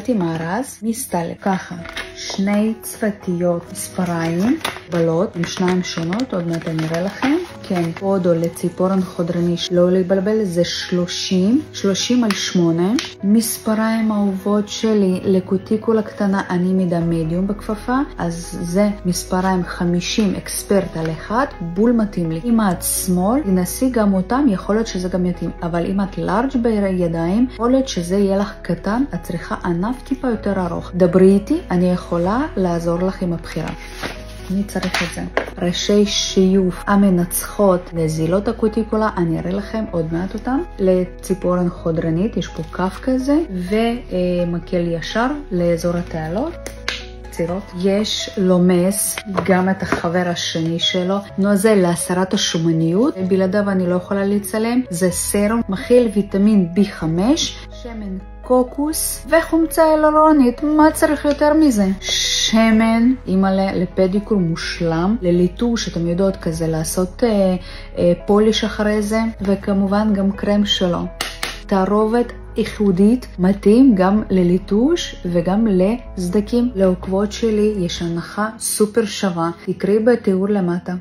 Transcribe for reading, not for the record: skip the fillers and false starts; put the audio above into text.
עם הארז מסתלק. ככה, 2 צוותיות מספריים, בלות עם 2 שונות, עוד מעט אני אראה לכם. כן, פודו לציפורן חודרני, לא לבלבל, זה 30 על 8. מספריים האהובות שלי לקוטיקולה קטנה, אני מידה מדיום בכפפה, אז זה מספריים 50 אקספרט על 1, בול מתאים לי. אם את שמאל, תנסי גם אותם, יכול להיות שזה גם יתאים, אבל אם את לארג' בידיים, יכול להיות שזה יהיה לך קטן, את צריכה ענף טיפה יותר ארוך. דברי איתי, אני יכולה לעזור לך עם הבחירה. אני צריך את זה. ראשי שיוף המנצחות נזילות הקוטיקולה, אני אראה לכם עוד מעט אותם. לציפורן חודרנית, יש פה כף כזה, ומקל ישר לאזור התעלות. צירות. יש לומס גם את החבר השני שלו, נוזל להסרת השומניות, בלעדיו אני לא יכולה לצלם. זה סרום, מכיל ויטמין B5, שמן קוקוס וחומצה הילורונית, מה צריך יותר מזה? שמן, אימאלה לפדיקור מושלם, לליטוש, אתם יודעות כזה לעשות פוליש אחרי זה, וכמובן גם קרם שלו. תערובת ייחודית, מתאים גם לליטוש וגם לסדקים. לעוקבות שלי יש הנחה סופר שווה, תקראי בתיאור למטה.